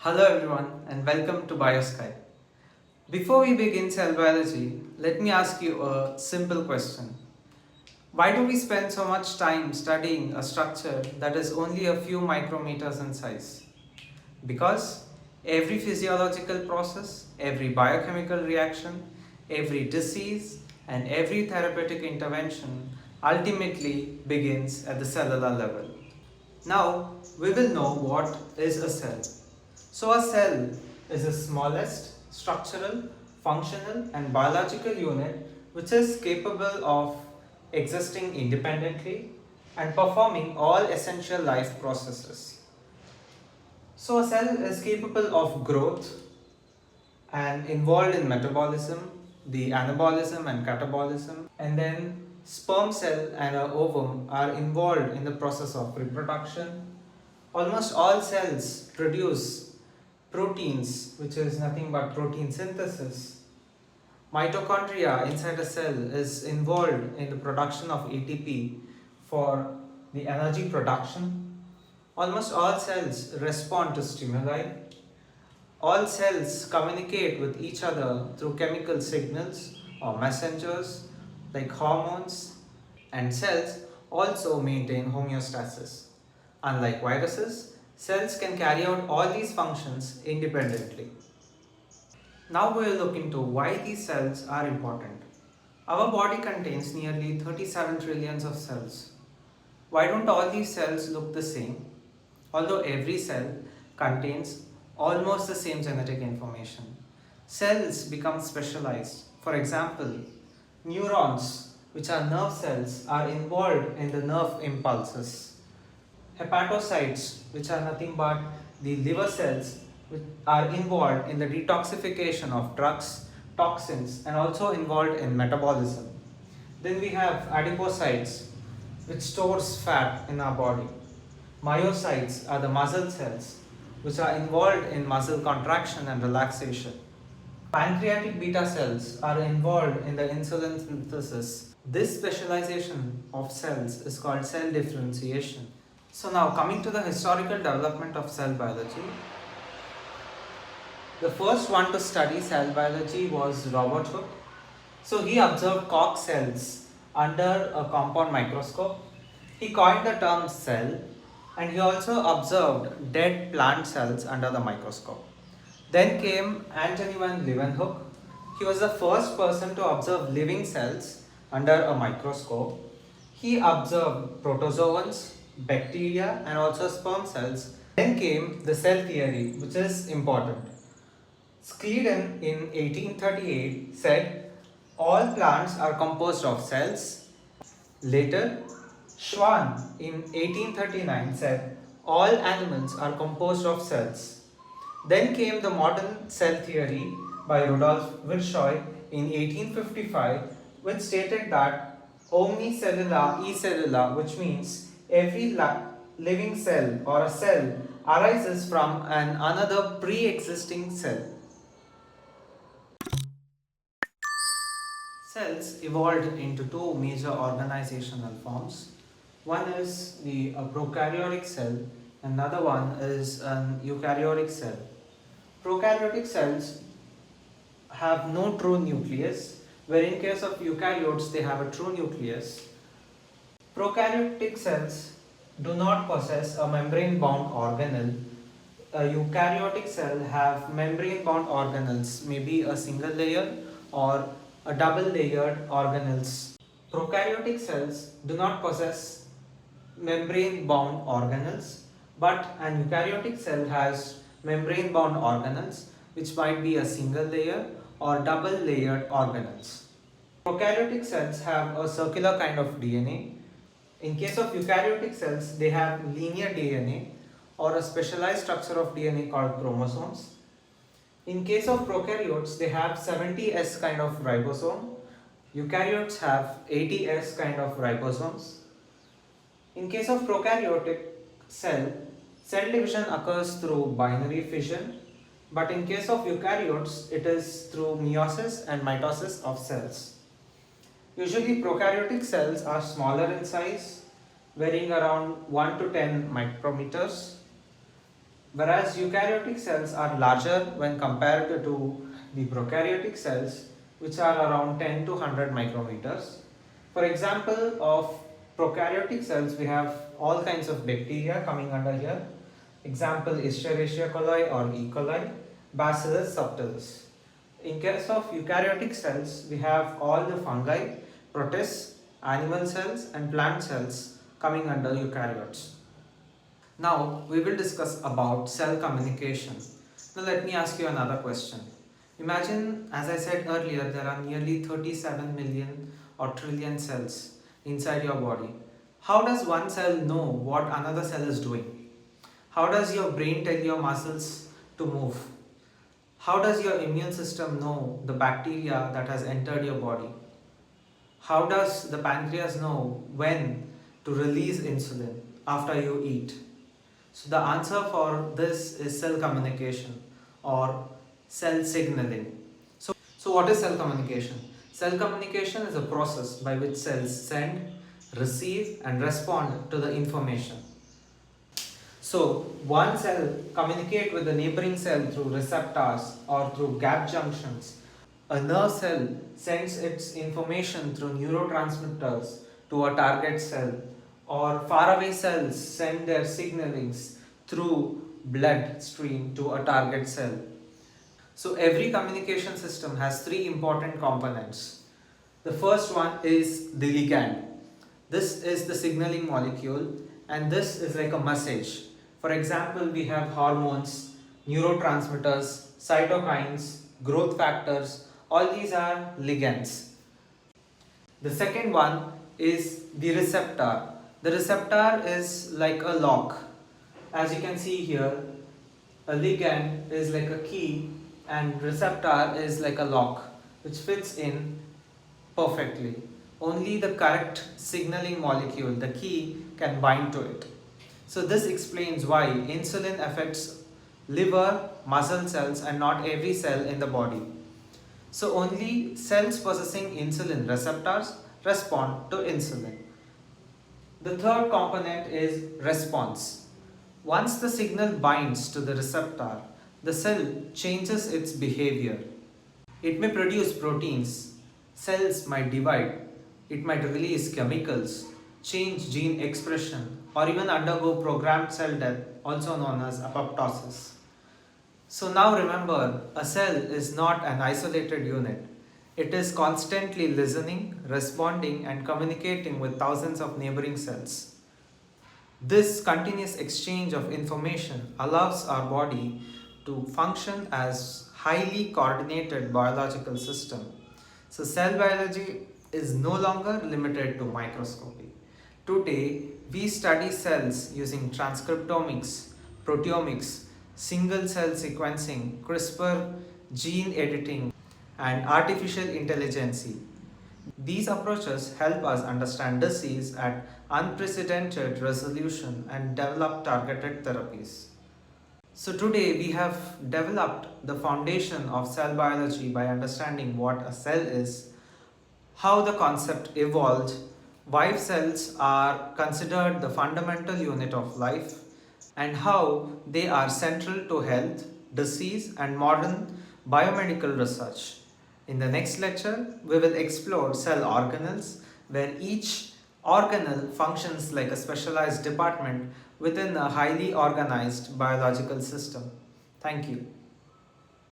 Hello everyone and welcome to BioSky. Before we begin cell biology, let me ask you a simple question. Why do we spend so much time studying a structure that is only a few micrometers in size? Because every physiological process, every biochemical reaction, every disease, and every therapeutic intervention ultimately begins at the cellular level. Now we will know what is a cell. So a cell is the smallest structural, functional and biological unit which is capable of existing independently and performing all essential life processes. So a cell is capable of growth and involved in metabolism, the anabolism and catabolism, and then sperm cell and a ovum are involved in the process of reproduction. Almost all cells produce proteins, which is nothing but protein synthesis. Mitochondria inside a cell is involved in the production of ATP for the energy production. Almost all cells respond to stimuli. All cells communicate with each other through chemical signals or messengers like hormones, and cells also maintain homeostasis. Unlike viruses, cells can carry out all these functions independently. Now we will look into why these cells are important. Our body contains nearly 37 trillions of cells. Why don't all these cells look the same? Although every cell contains almost the same genetic information, cells become specialized. For example, neurons, which are nerve cells, are involved in the nerve impulses. Hepatocytes, which are nothing but the liver cells, which are involved in the detoxification of drugs, toxins, and also involved in metabolism. Then we have adipocytes, which stores fat in our body. Myocytes are the muscle cells, which are involved in muscle contraction and relaxation. Pancreatic beta cells are involved in the insulin synthesis. This specialization of cells is called cell differentiation. So now coming to the historical development of cell biology, the first one to study cell biology was Robert Hooke. So he observed cork cells under a compound microscope. He coined the term cell, and he also observed dead plant cells under the microscope. Then came Antony van Leeuwenhoek. He was the first person to observe living cells under a microscope. He observed protozoans, bacteria, and also sperm cells. Then came the cell theory, which is important. Schleiden in 1838 said all plants are composed of cells. Later, Schwann in 1839 said all animals are composed of cells. Then came the modern cell theory by Rudolf Virchow in 1855, which stated that omnicellula e cellula, which means every living cell or a cell arises from another pre-existing cell. Cells evolved into two major organizational forms. One is the prokaryotic cell, another one is an eukaryotic cell. Prokaryotic cells have no true nucleus, where in case of eukaryotes they have a true nucleus. Prokaryotic cells do not possess a membrane bound organelle. A eukaryotic cell have membrane bound organelles, maybe a single layer or a double layered organelles. Prokaryotic cells do not possess membrane bound organelles, but an eukaryotic cell has membrane bound organelles, which might be a single layer or double layered organelles. Prokaryotic cells have a circular kind of DNA. In case of eukaryotic cells, they have linear DNA or a specialized structure of DNA called chromosomes. In case of prokaryotes, they have 70S kind of ribosome. Eukaryotes have 80S kind of ribosomes. In case of prokaryotic cell division occurs through binary fission, but in case of eukaryotes, it is through meiosis and mitosis of cells. Usually prokaryotic cells are smaller in size, varying around 1 to 10 micrometers, whereas eukaryotic cells are larger when compared to the prokaryotic cells, which are around 10 to 100 micrometers. For example of prokaryotic cells, we have all kinds of bacteria coming under here. Example, Escherichia coli or E. coli, Bacillus subtilis. In case of eukaryotic cells, we have all the fungi, protists, animal cells and plant cells coming under eukaryotes. Now we will discuss about cell communication. Now let me ask you another question. Imagine, as I said earlier, there are nearly 37 million or trillion cells inside your body. How does one cell know what another cell is doing? How does your brain tell your muscles to move? How does your immune system know the bacteria that has entered your body? How does the pancreas know when to release insulin after you eat? So the answer for this is cell communication or cell signaling. So what is cell communication? Cell communication is a process by which cells send, receive and respond to the information. So one cell communicate with the neighboring cell through receptors or through gap junctions. A nerve cell sends its information through neurotransmitters to a target cell, or faraway cells send their signalings through blood stream to a target cell. So every communication system has three important components. The first one is the ligand. This is the signaling molecule and this is like a message. For example, we have hormones, neurotransmitters, cytokines, growth factors, all these are ligands. The second one is the receptor. The receptor is like a lock. As you can see here, a ligand is like a key and receptor is like a lock which fits in perfectly. Only the correct signaling molecule, the key, can bind to it. So this explains why insulin affects liver, muscle cells and not every cell in the body. So only cells possessing insulin receptors respond to insulin. The third component is response. Once the signal binds to the receptor, the cell changes its behavior. It may produce proteins, cells might divide, it might release chemicals, change gene expression, or even undergo programmed cell death, also known as apoptosis. So now remember, a cell is not an isolated unit. It is constantly listening, responding, and communicating with thousands of neighboring cells. This continuous exchange of information allows our body to function as highly coordinated biological system. So cell biology is no longer limited to microscopy. Today, we study cells using transcriptomics, proteomics, single cell sequencing, CRISPR, gene editing, and artificial intelligence. These approaches help us understand disease at unprecedented resolution and develop targeted therapies. So today we have developed the foundation of cell biology by understanding what a cell is, how the concept evolved, why cells are considered the fundamental unit of life, and how they are central to health, disease, and modern biomedical research. In the next lecture, we will explore cell organelles, where each organelle functions like a specialized department within a highly organized biological system. Thank you.